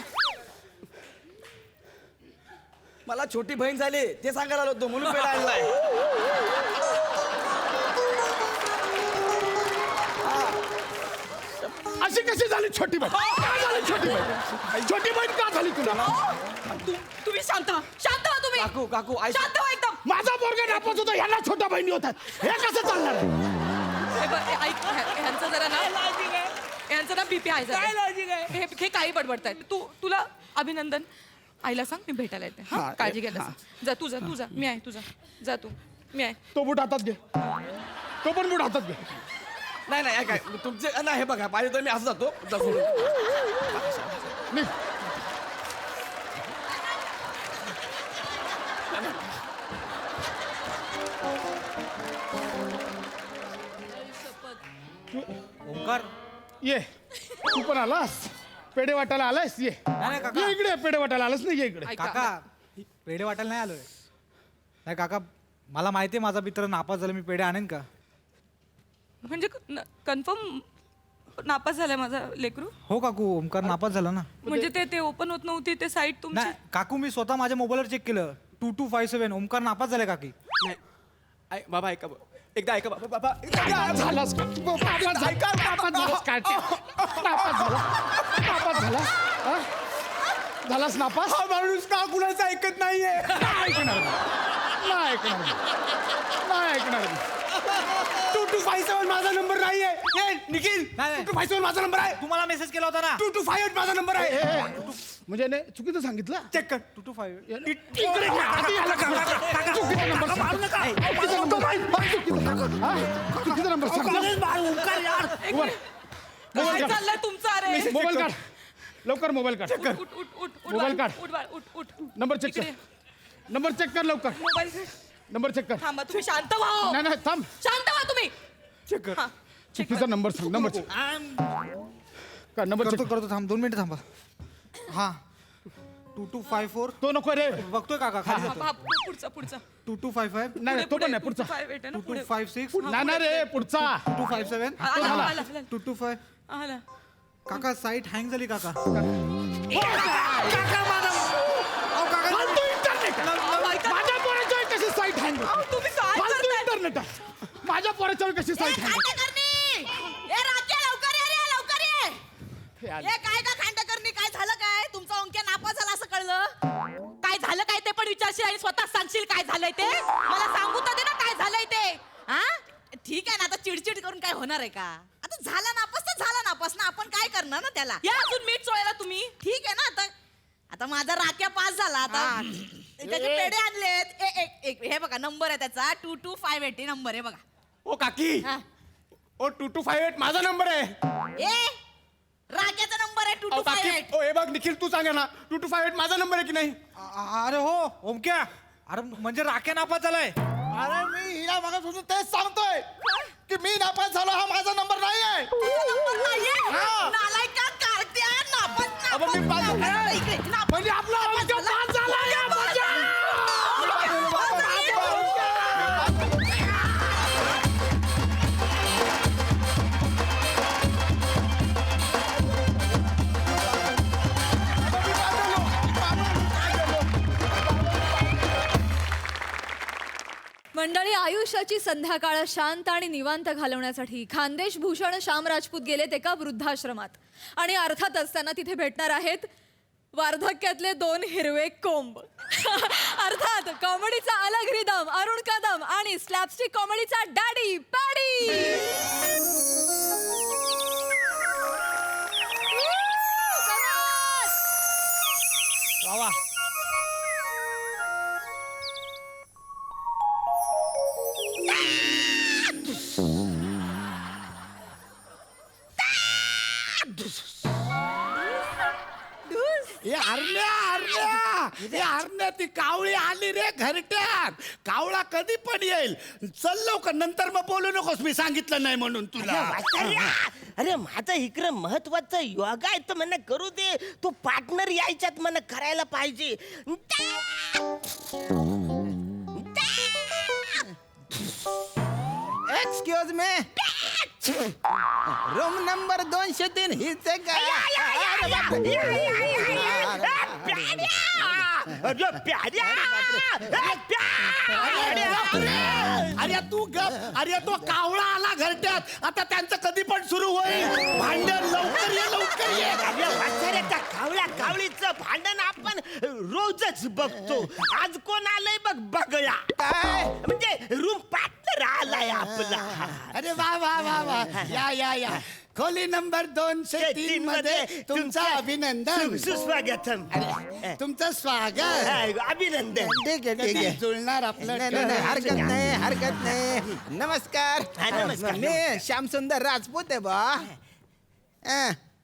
Speaker 9: मला छोटी बहीण झाली ते सांगायला आलो होतो म्हणून पेढा आणलाय.
Speaker 6: अशी कशी झाली छोटी बहीण. का झाली छोटी बहीण. छोटी बहीण का झाली तुला.
Speaker 7: तुम्ही शांत व्हा तुम्ही.
Speaker 9: काकू काकू आई
Speaker 7: शांत व्हा एकदम.
Speaker 6: माझा पोरगा नापास होतो ह्यांना छोट्या बहिणी होतात. हे कसं चालणार आहे?
Speaker 7: हे बघ, हे ऐक ह्यांचं जरा ना यांचं ना बीपी आहे
Speaker 4: काय
Speaker 7: जरा.
Speaker 4: लॉजिक आहे.
Speaker 7: हे काही बडबडतायत. तुला अभिनंदन. आईला सांग मी भेटायला येते. हा काळजी घ्यायला सांग. जा तू जा मी आहे तुझा. जा तू मी आहे.
Speaker 6: तो बूट हातात घे. तो पण बूट हातात घे.
Speaker 9: नाही नाही काय तुमचे नाही हे बघा पाहिजे तर मी असं जातो जा सोडून.
Speaker 6: निघ.
Speaker 8: ओंकार
Speaker 6: ये तू पण आलास. पेढे वाटायला आलायस. ये
Speaker 8: नाही काका.
Speaker 6: ये इकडे पेढे वाटायला आलास नाही. ये इकडे.
Speaker 7: ऐका.
Speaker 10: काका पेढे वाटायला नाही आलोय. नाही काका मला माहिती आहे माझा मित्र नापास झाला मी पेढे आणेन का.
Speaker 7: म्हणजे कन्फर्म नापास झालाय माझा लेकरू.
Speaker 10: हो काकू ओमकार नापास झाला ना.
Speaker 7: म्हणजे ते ओपन होत नव्हती ते साईट तुमची.
Speaker 10: नाही काकू मी स्वतः माझ्या मोबाईलवर चेक केलं 2257 ओमकार नापास झालाय काकी.
Speaker 9: नाही बाबा ऐका एकदा ऐका बाबा बाबा
Speaker 6: झालास का? नापास झालास काय ते? नापास झाला हा? झालास नापास?
Speaker 9: हा माणूस का कुणाचं ऐकत नाहीये.
Speaker 6: नाही ऐकणार
Speaker 9: 2257 माझा नंबर नाहीये. ए, निखिल
Speaker 10: नाही.
Speaker 9: 2257 माझा नंबर आहे.
Speaker 10: तुम्हाला मेसेज केला होता ना.
Speaker 9: 2258 माझा नंबर आहे.
Speaker 6: म्हणजे नाही चुकीचं सांगितलं.
Speaker 9: चेक कर.
Speaker 10: 225.
Speaker 6: इकडे घ्या. आधी याला करा. चुकीचा नंबर सांग. चुकीचा नंबर सांग.
Speaker 7: काय चाललंय तुमचं अरे.
Speaker 6: मोबाईल काढ लवकर मोबाईल काढ.
Speaker 7: उठ उठ उठ उठ
Speaker 6: मोबाईल
Speaker 7: बाळ,
Speaker 6: काढ.
Speaker 7: उठ बाळ, उठ उठ.
Speaker 6: नंबर चेक कर. नंबर चेक कर लवकर.
Speaker 7: मोबाईल
Speaker 6: नंबर चेक कर.
Speaker 7: थांबा तुम्ही शांत व्हा.
Speaker 6: नाही थांब.
Speaker 7: शांत व्हा तुम्ही.
Speaker 9: चेक कर.
Speaker 7: हा.
Speaker 6: चुकीचा नंबर सांग. नंबर चेक कर. नंबर चेक
Speaker 10: करतो थांब 2 मिनिटं थांबा. हा 2254
Speaker 6: तो नको रे.
Speaker 10: बघतोय काका खाली जातो.
Speaker 7: हा, पुढचा पुढचा.
Speaker 10: 2255
Speaker 6: नाही तो पण नाही पुढचा.
Speaker 7: 258 आहे ना, पुढे.
Speaker 10: 2256
Speaker 6: नाही रे पुढचा.
Speaker 10: 2257
Speaker 7: आला, आला, आला.
Speaker 10: 225
Speaker 7: आला.
Speaker 10: काका साईट हँग झाली काका.
Speaker 6: फालतू इंटरनेट माझ्या पोराच्या कशी साईट हँग
Speaker 7: अहो, तुम्ही काय
Speaker 6: फालतू
Speaker 7: करताय?
Speaker 6: इंटरनेट माझ्या पोराच्या कशी साईट हँग
Speaker 1: काय झालं काय तुमचा अंक्या नापास झाला असं कळलं. काय झालं काय ते पण विचारशील आणि स्वतः सांगशील काय झालंय ते. मला सांगू तर दे ना काय झालंय ते. हा ठीक आहे ना आता चिडचिड करून काय होणार आहे का. आता झाला नापास तर झाला नापास ना आपण काय करणार ना त्याला. या अजून मीठ चोळायला तुम्ही. ठीक आहे ना आता माझा राख्या पास झाला आता त्याचे पेढे आणलेत. एक हे बघा नंबर आहे त्याचा 22580 नंबर आहे बघा.
Speaker 9: ओ काकी
Speaker 1: हा.
Speaker 9: ओ 2258 माझा नंबर आहे.
Speaker 1: ए राख्याचा नंबर आहे
Speaker 9: ओ काकी
Speaker 1: 2258.
Speaker 9: ओ हे बघ निखिल तू सांगा ना 2258 माझा नंबर आहे की नाही.
Speaker 10: अरे हो ओमक्या अरे म्हणजे राख्या नापास झालाय.
Speaker 3: अरे मी हिला मागापासून तेच सांगतोय की मी नापास झालो हा माझा नंबर नाही आहे.
Speaker 1: नालायका कारत्या नापास
Speaker 9: अबे, मी पास झालो.
Speaker 1: इकडे
Speaker 6: म्हणजे आपला अंक पास झाला या माझ्या.
Speaker 1: मंडळी आयुष्याची संध्याकाळ शांत आणि निवांत घालवण्यासाठी खानदेश भूषण श्याम राजपूत गेलेत एका वृद्धाश्रमात आणि अर्थातच त्यांना तिथे भेटणार आहेत वार्धक्यातले 2 हिरवे कोंब. अर्थात कॉमेडीचा अलग रिदम अरुण कदम आणि स्लॅपस्टिक कॉमेडीचा डॅडी पॅडी.
Speaker 10: वा
Speaker 6: हे हरण्या ती कावळी आली रे घरट्यात. कावळा कधी पण येईल. चल लवकर नंतर मग बोलू नकोस मी सांगितलं नाही म्हणून तुला.
Speaker 11: अरे माझा इकडं महत्वाचा योगा आहे तर मला करू दे. तो पार्टनर यायच्यात मला करायला पाहिजे.
Speaker 5: एक्सक्यूज मी रूम नंबर 203 हीच आहे का?
Speaker 6: अरे तू गप. अरे तो कावळा आला घरट्यात. आता त्यांचं कधी पण सुरू होईल भांडण. लवकर ये लवकर ये.
Speaker 11: त्या कावळ्या कावळीचं भांडण आपण रोजच बघतो. आज कोण आलंय बघ बगळा. म्हणजे रूम पार्टनर आलाय आपला.
Speaker 3: अरे वा वा वा वा या खोली नंबर 203 मध्ये तुमचं अभिनंदन.
Speaker 11: सुस्वागतम.
Speaker 3: तुमचं स्वागत.
Speaker 11: अभिनंदन.
Speaker 3: ठीक आहे जुळणार आपलं.
Speaker 5: नाही हरकत नाही. नमस्कार
Speaker 11: नमस्कार.
Speaker 5: मी श्यामसुंदर राजपूत आहे बा.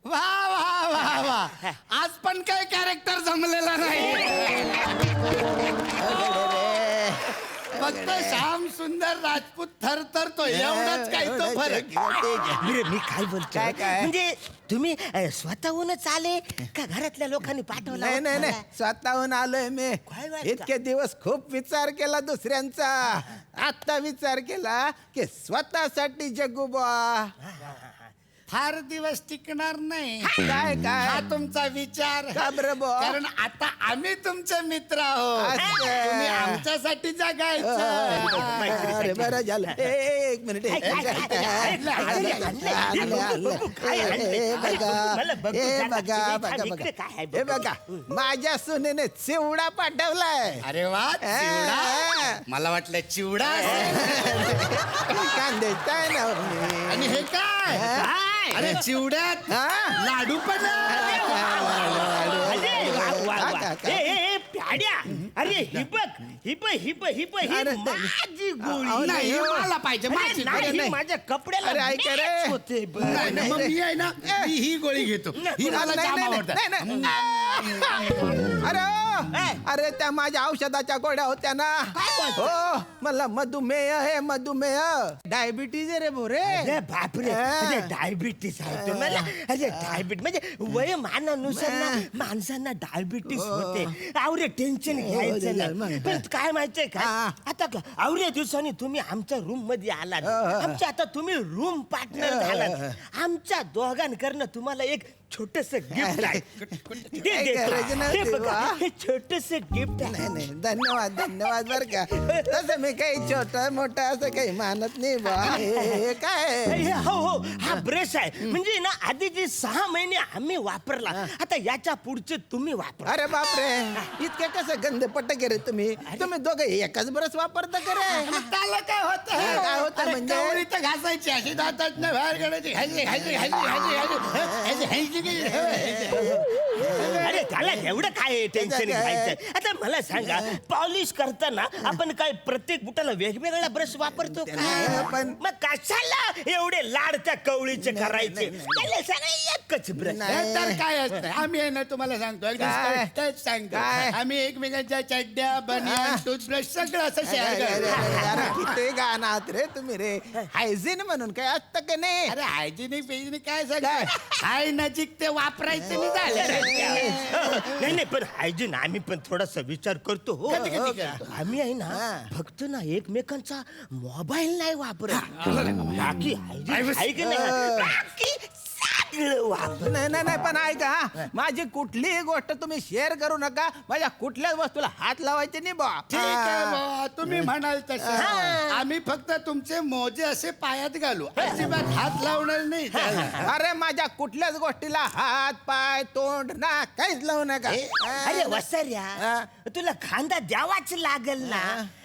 Speaker 3: वा वा वा वा आज पण काय कॅरेक्टर जमलेला नाही. फक्त श्याम सुंदर राजपूत थरथरतो एवढाच काही तो फरक.
Speaker 11: मी काय बोलतो
Speaker 5: काय?
Speaker 11: म्हणजे तुम्ही स्वतःहूनच आले का घरातल्या लोकांनी पाठवलं?
Speaker 5: नाही स्वतःहून आलोय मी.
Speaker 11: काय वाटतं?
Speaker 5: इतके दिवस खूप विचार केला दुसऱ्यांचा. आता विचार केला की स्वतःसाठी जगू बा.
Speaker 6: फार दिवस टिकणार नाही.
Speaker 5: काय काय
Speaker 6: हा तुमचा विचार.
Speaker 5: का बरं बुवा?
Speaker 6: कारण आता आम्ही तुमचे मित्र आहोत.
Speaker 5: अच्छा.
Speaker 6: तुम्ही आमच्यासाठी जगायचं.
Speaker 5: अरे बरं झालं. एक मिनिट हे बघा माझ्या सुनेने चिवडा पाठवलाय.
Speaker 6: अरे वा चिवडा. मला वाटलं चिवडा असेल.
Speaker 5: कांद्याचा आहे ना.
Speaker 6: आणि हे काय अरे चिवड्यात लाडू पण आहे.
Speaker 11: अरे वा, वा, वा.
Speaker 5: काका.
Speaker 11: ए, प्याड्या अरे हिप
Speaker 5: अरे,
Speaker 11: माझी गोळी
Speaker 6: नाही
Speaker 5: हो.
Speaker 6: मला पाहिजे
Speaker 11: अरे,
Speaker 6: माझी
Speaker 11: नाही,
Speaker 6: गोळी.
Speaker 11: ही माझ्या कपड्याला
Speaker 5: अरे, ऐक रे.
Speaker 11: match होते बरं.
Speaker 6: नाही, नाही, मग मी आहे ना मी ही गोळी घेतो. ही मला जाम आवडतं.
Speaker 5: अरे अरे त्या माझ्या औषधाच्या गोळ्या होत्या ना. हो मला मधुमेह आहे मधुमेह डायबिटीज आहे रे भोरे.
Speaker 11: अरे बापरे अरे डायबिटीस आहे मला. अरे डायबिटीस म्हणजे वयोमानानुसार ना माणसांना डायबिटीस होते. आवरे टेन्शन घ्यायचं नाही. पण काय माहितीये का आता आवऱ्या दिवसांनी तुम्ही आमच्या रूम मध्ये आलात. आमच्या आता तुम्ही रूम पार्टनर झालात. आमच्या दोघांकडनं तुम्हाला एक छोटस गिफ्ट आहे. ते देतो. हे बघा, हे छोटस गिफ्ट आहे.
Speaker 5: नाही नाही धन्यवाद धन्यवाद बर का. तसं मी काही छोट मोठं असं काही मानत नाही बा. हे काय
Speaker 11: हे, हो हा ब्रश आहे. म्हणजे ना आधीचे 6 महिने आम्ही वापरला. आता याच्या पुढचे तुम्ही वापरा.
Speaker 5: अरे बापरे इतके कसं गंध पटक रे तुम्ही तुम्ही दोघं एकच बरस वापरता का रे.
Speaker 6: त्याला काय होतं
Speaker 5: काय होतं म्हणजे?
Speaker 6: कवळी तर घासायची अशी दातात ना बाहेर काढायची.
Speaker 11: अरे त्याला एवढं काय टेन्शन घ्यायचं. आता मला सांगा पॉलिश करताना आपण काय प्रत्येक बुटाला वेगवेगळा ब्रश वापरतो का?
Speaker 5: पण-
Speaker 11: मग कशाला एवढे लाड त्या कवळीचे करायचे. त्याला सांगा एकच ब्रश.
Speaker 6: हे तर काय असतं आम्ही आहे ना तुम्हाला सांगतो एकदम
Speaker 5: काय?
Speaker 6: स्पष्टच सांगतो.
Speaker 5: काय?
Speaker 6: आम्ही एकमेकांच्या चड्ड्या बनियान टूथब्रश सगळं असं शेअर करतो.
Speaker 5: किती गाणात रे तुम्ही रे. हायजीन म्हणून काय असतं का नाही.
Speaker 6: अरे हायजेनिक पेजिनिक काय सगळं हाय नजीक ते वापरायचं नाही झालं.
Speaker 11: नाही नाही पण हायजीन आम्ही पण थोडासा विचार करतो हो.
Speaker 6: कधी करतो?
Speaker 11: आम्ही आहे ना फक्त ना एकमेकांचा मोबाईल नाही वापरत. बाकी hygiene आहे की नाही? बाकी सगळं वापर.
Speaker 5: नाही नाही नाही पण ऐका माझी कुठलीही गोष्ट तुम्ही शेअर करू नका. माझ्या कुठल्याच वस्तूला हात लावायचे नाही बा.
Speaker 6: ठीक आहे बुवा, तुम्ही म्हणाल तसं आम्ही फक्त तुमचे मोजे असे पायात घालू अजिबात हात लावणार नाही त्याला.
Speaker 5: अरे माझ्या कुठल्याच गोष्टीला हात पाय तोंड ना काहीच लावू नका.
Speaker 11: अरे वसर्या तुला खांदा द्यावाच लागल ना.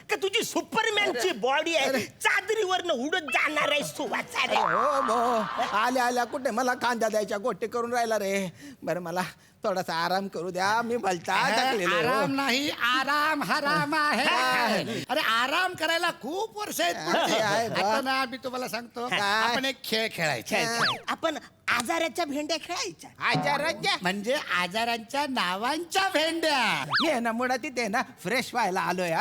Speaker 11: का तुझी सुपरमॅनची बॉडी आहे चादरीवरनं उडत जाणार आहेस तू वाचारे.
Speaker 5: हो भो आल्या आल्या कुठे मला कांदा द्यायच्या गोष्टी करून राहिला रे. बरं मला थोडासा आराम करू द्या. मी भलता थकलेलो.
Speaker 6: आराम नाही आराम हराम आहे. अरे आराम करायला खूप वर्ष आहेत पुढचे.
Speaker 5: आहे बा.
Speaker 6: आता ना मी तुम्हाला सांगतो आपण एक खेळ खेळायचा.
Speaker 11: आपण आजाराच्या भेंड्या खेळायच्या.
Speaker 5: आजाराच्या
Speaker 6: म्हणजे आजारांच्या नावांच्या भेंड्या.
Speaker 5: हे ना मुळात तिथे ना फ्रेश व्हायला आलोय.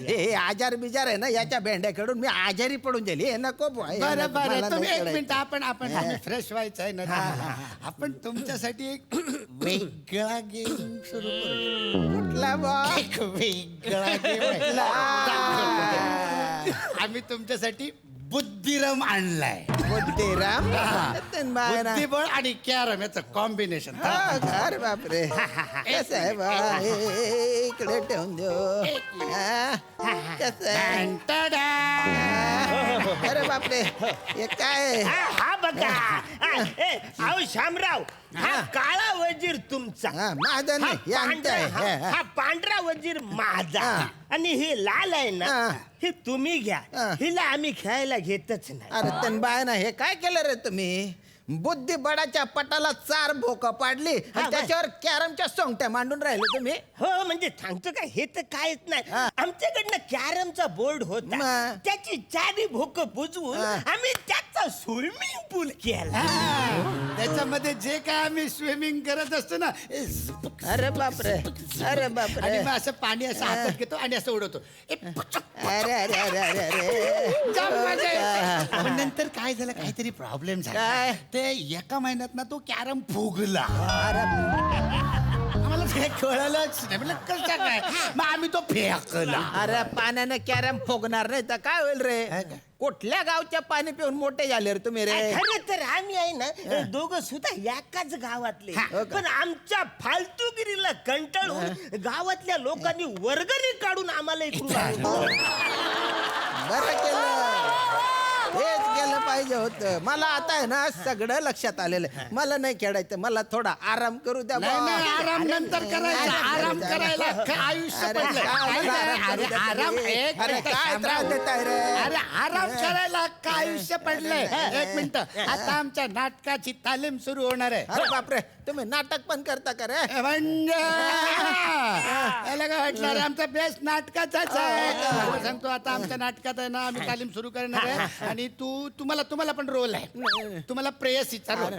Speaker 5: हे आजार बिजार आहे ना याच्या भेंड्या खेळून मी आजारी पडून जाईल. हे नको बुवा, हे
Speaker 6: बरं
Speaker 5: नको, मला
Speaker 6: बरं
Speaker 5: नाही
Speaker 6: तुम्ही एक
Speaker 5: खेळायचं.
Speaker 6: मिनिट आपण फ्रेश व्हायचं आहे ना. आपण तुमच्यासाठी एक वेगळा गेम सुरू करू.
Speaker 5: कुठला बुवा?
Speaker 6: एक वेगळा गेम आम्ही तुमच्यासाठी बुद्धिरम आणलाय.
Speaker 5: बुद्धिराम
Speaker 6: बुद्धिबळ आणि कॅरम याचं कॉम्बिनेशन.
Speaker 5: अरे बापरे कसं आहे बा हे इकडे ठेवून देऊ. कसं आहे अरे बापरे हे काय
Speaker 11: हा बघा अहो शामराव हा काळा वजीर तुमचा.
Speaker 5: माझा
Speaker 11: हा
Speaker 5: नाही हे आमचं आहे.
Speaker 11: पांढरा हा पांढरा वजीर माझा. आणि हे लाल आहे ना हे तुम्ही घ्या. हिला आम्ही खेळायला घेतच नाही.
Speaker 5: अरे तनबाय ना हे काय केलं रे तुम्ही. बुद्धिबळाच्या पटाला 4 भोकं पाडली आणि त्याच्यावर कॅरमच्या सोंगट्या मांडून राहिले तुम्ही.
Speaker 11: हो म्हणजे सांगतो का हे तर काहीच नाही. आमच्याकडनं कॅरमचा बोर्ड होता त्याची 4 भोक बुजवून आम्ही त्याचा स्विमिंग पूल केला.
Speaker 6: त्याच्यामध्ये जे काय आम्ही स्विमिंग करत असतो ना
Speaker 5: अरे बापरे अरे बापरे
Speaker 6: आणि मग असं पाणी असं हातात घेतो आणि असं उडवतो.
Speaker 5: अरे अरे अरे अरे अरे
Speaker 6: जाम मजा येते. पण नंतर काय झालं काहीतरी प्रॉब्लेम झाला.
Speaker 5: काय?
Speaker 6: ते एका महिन्यात ना तो कॅरम फुगला.
Speaker 5: अरे
Speaker 6: आम्हाला हे कळलंच नाही म्हणजे कसं काय मग आम्ही तो फेकला.
Speaker 5: अरे पाण्याने कॅरम फोगणार नाही तर काय होईल रे? कुठल्या गावच्या पाणी पिऊन मोठे झाले रे तुम्ही रे?
Speaker 11: खरं तर आम्ही आहे ना दोघं सुद्धा एकाच गावातले पण आमच्या फालतूगिरीला कंटाळून गावातल्या लोकांनी वर्गणी काढून आम्हाला इथून
Speaker 5: बरं केलं, हेच केलं पाहिजे होतं. मला आता आहे ना सगळं लक्षात आलेलं आहे. मला नाही खेळायचं, मला थोडा आराम करू द्या
Speaker 6: नाही
Speaker 5: बुवा.
Speaker 6: नाही आराम नंतर करायचा. आराम करायला अख्खं आयुष्य
Speaker 5: अरे,
Speaker 6: पडलंय. अरे आराम एक
Speaker 5: अरे
Speaker 6: मिनिटं
Speaker 5: काय
Speaker 6: थांबा.
Speaker 5: त्रास देताय रे?
Speaker 6: अरे आराम करायला अख्खं आयुष्य पडलंय. एक मिनिट आता आमच्या नाटकाची तालीम सुरू होणार आहे.
Speaker 5: अरे बापरे, तुम्ही नाटक पण करता का रे?
Speaker 6: म्हणजे याला काय वाटलं रे आमचा बेस्ट नाटकाचाच आहे. तुला सांगतो आता आमच्या नाटकात आहे ना आम्ही तालीम सुरू करणार आहे आणि तुम्हाला पण रोल आहे. तुम्हाला प्रेयसीचा रोल.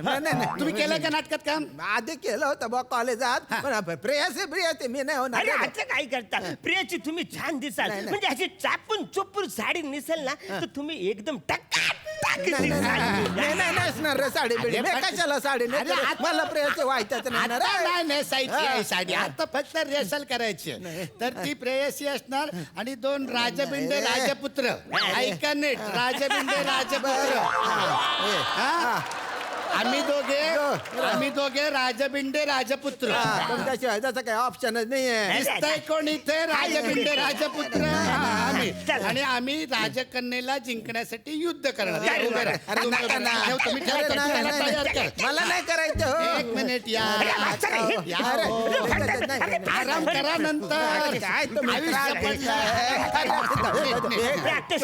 Speaker 6: तुम्ही केलंय का नाटकात काम?
Speaker 5: आधी केलं होतं बा कॉलेजात, पण प्रेयसी मी नाही होणार.
Speaker 11: अरे आता काय करता प्रियाची तुम्ही छान दिसाल म्हणजे अशी चापून चुपून साडी नेसल ना तर तुम्ही एकदम टकाटक दिसाल.
Speaker 5: नाही नसणार रे साडी बिडी. मी कशाला साडी नाही?
Speaker 6: अरे, आता-
Speaker 5: मला प्रेयसी व्हायचं नाही ना
Speaker 6: आता
Speaker 5: रे.
Speaker 6: नाही नेसायची आहे साडी. आता फक्त रेसल करायची आहे. तर ती प्रेयसी असणार आणि 2 राजबिंडे राजपुत्र. ऐका नीट, राजबिंडे राजपुत्र. हा? आम्ही दोघे राजबिंडे राजपुत्र.
Speaker 5: तुमच्याशिवाय त्याचं काही ऑप्शनच नाहीये.
Speaker 6: दिसतंय कोण इथे? राजबिंडे राजपुत्र. आम्ही आणि आम्ही राजकन्येला जिंकण्यासाठी युद्ध करणार. या, उभे राहा.
Speaker 5: अरे,
Speaker 6: तुम्ही
Speaker 5: नका ना.
Speaker 6: ठेव, तुम्ही ठेवा,
Speaker 5: अरे, नाही,
Speaker 6: त्याला
Speaker 5: नाही,
Speaker 6: तयार
Speaker 5: नाही.
Speaker 6: कर.
Speaker 5: मला नाही करायचं हो.
Speaker 6: एक मिनिट या.
Speaker 5: अरे,
Speaker 6: आराम करा नंतर.
Speaker 5: काय तुम्ही
Speaker 6: आयुष्य पडलंय.
Speaker 11: प्रॅक्टिस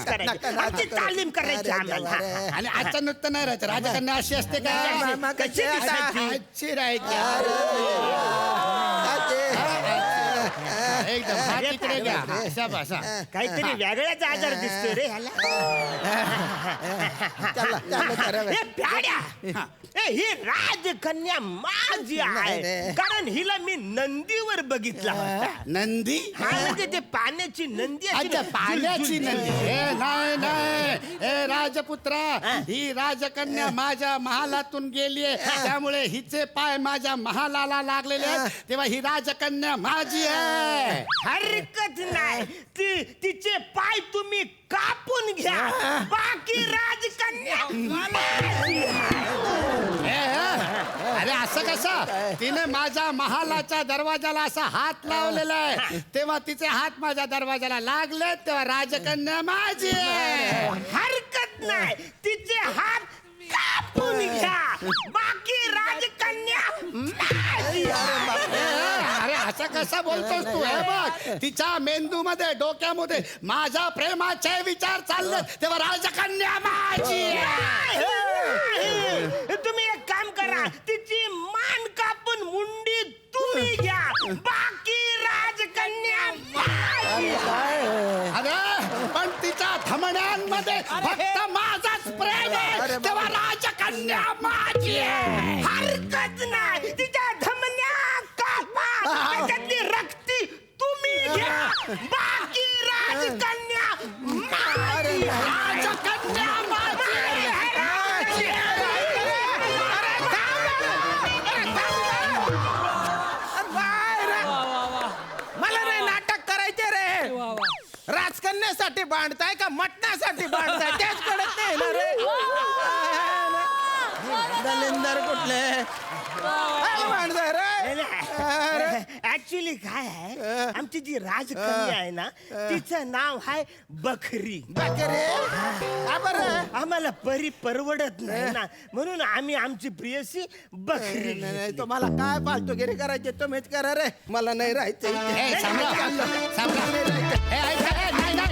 Speaker 11: करायची तालीम करायची आम्हाला.
Speaker 6: आणि आजचा नृत्य नाही राहायचं. राजकन्या अशी असते का?
Speaker 5: मामा कशी दिसायची?
Speaker 6: अशी राहायची. एकदम हात इकडे घ्या. असा बसा.
Speaker 11: काहीतरी वेगळ्याचा आजार दिसतोय रे ह्याला. ए, प्याड्या. ए, ही राजकन्या माझी आहे कारण हिला मी नंदीवर बघितला होता.
Speaker 6: नंदी?
Speaker 11: हा म्हणजे ते पाण्याची नंदी अशी
Speaker 6: अच्छा,
Speaker 11: ना,
Speaker 6: पाण्याची
Speaker 11: झुल-
Speaker 6: नंदी. नाही हे राजपुत्रा, ही राजकन्या माझ्या महालातून गेलीये त्यामुळे हिचे पाय माझ्या महालाला लागलेले आहेत तेव्हा ही राजकन्या माझी आहे.
Speaker 11: हरकत नाही तिचे पाय तुम्ही कापून घ्या बाकी राजकन्या माझी आहे.
Speaker 6: अरे असं कसं? तिने माझ्या महालाच्या दरवाजाला असा हात लावलेला आहे तेव्हा तिचे हात माझ्या दरवाजाला लागले तेव्हा राजकन्या माझी आहे.
Speaker 11: हरकत नाही तिचे हात कापून घ्या बाकी राजकन्या माझी आहे.
Speaker 6: अरे असं कसं बोलतोस तू? हे बघ तिच्या मेंदू मध्ये डोक्यामध्ये माझ्या प्रेमाचे विचार चालले तेव्हा राजकन्या माझी आहे.
Speaker 11: तुम्ही एक काम करा तिची मान कापून मुंडी तुम्ही घ्या बाकी राजकन्या माझी आहे.
Speaker 6: अरे पण तिच्या धमण्यांमध्ये फक्त माझाच प्रेम आहे तेव्हा राजकन्या माझी आहे.
Speaker 11: हरकत नाही तिच्या धमन्या कापा त्याच्यातली रक्ती तुम्ही घ्या बाकी राजकन्या माझी आहे.
Speaker 6: राजकन्या माझी आहे.
Speaker 5: मला नाही नाटक करायचे रे. राजकन्यासाठी बांधताय का मटणासाठी बांधताय तेच कळत नाही ना रे. दलिंदर कुठले बांधताय रे?
Speaker 11: ऍक्च्युली काय आहे आमची जी राजकन्या आहे ना तिचं नाव आहे बखरी.
Speaker 5: बकरे? का बरं?
Speaker 11: आम्हाला परी परवडत नाही ना म्हणून आम्ही आमची प्रियसी बखरी
Speaker 5: नाही, तुम्हाला काय फालतूगिरी करायची तुम्हीच करा रे. मला नाही राहायचं इथे.
Speaker 6: ए, सांभाळ, सांभाळ. ए, ऐका, ए, नाही, नाही.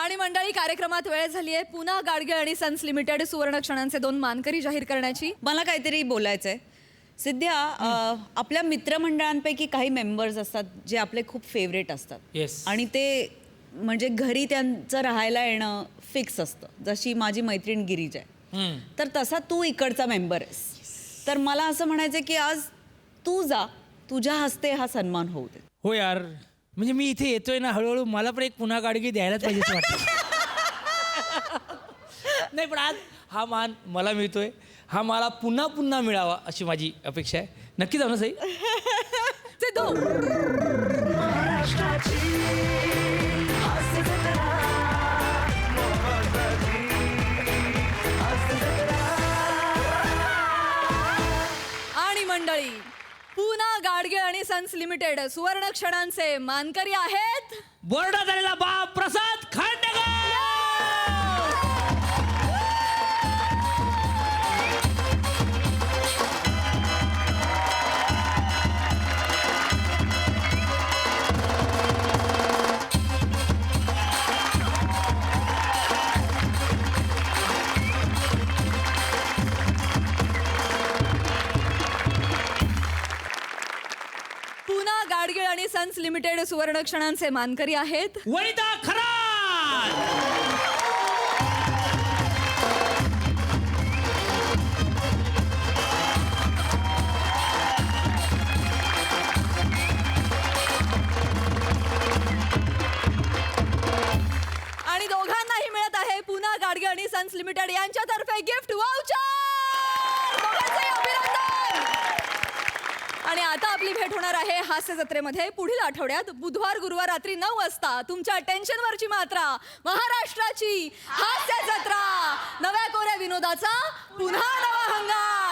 Speaker 1: आणि मंडळी कार्यक्रमात वेळ झाली आहे पुन्हा गाडगे आणि सन्स लिमिटेड सुवर्ण क्षणांचे 2 मानकरी जाहीर करण्याची.
Speaker 12: मला काहीतरी बोलायचंय. सिद्ध्या, आपल्या मित्रमंडळांपैकी काही मेंबर्स असतात जे आपले खूप फेवरेट असतात.
Speaker 4: येस.
Speaker 12: आणि ते म्हणजे घरी त्यांचं राहायला येणं फिक्स असतं. जशी माझी मैत्रीण गिरीज आहे तर तसा तू इकडचा मेंबर आहेस. तर मला असं म्हणायचं की आज तू जा, तुझ्या हस्ते हा सन्मान होऊ दे.
Speaker 4: हो यार, म्हणजे मी इथे येतोय ना हळूहळू मला पण एक पुन्हा गाडगी द्यायलाच पाहिजे असं वाटतं. नाही पण आज हा मान मला मिळतोय हा मला पुन्हा पुन्हा मिळावा अशी माझी अपेक्षा आहे. नक्की जाऊ ना सई?
Speaker 1: आणि मंडळी, पूना गाडगे आणि सन्स लिमिटेड सुवर्ण क्षणांचे मानकरी आहेत
Speaker 4: बोर्डात आलेला बाप प्रसाद खांडेकर.
Speaker 1: पूना गाडगे आणि सन्स लिमिटेड सुवर्ण क्षणांचे मानकरी आहेत
Speaker 4: वनिता खरात.
Speaker 1: आणि दोघांनाही मिळत आहे पूना गाडगे आणि सन्स लिमिटेड यांच्यातर्फे गिफ्ट वाउचर. दोघांचेही अभिनंदन. आणि आता आपली भेट होणार आहे हास्य जत्रेमध्ये पुढील आठवड्यात बुधवार गुरुवार रात्री 9 वाजता. तुमच्या टेन्शनवरची मात्रा, महाराष्ट्राची हास्य जत्रा, नव्या कोऱ्या विनोदाचा पुन्हा नवा हंगाम.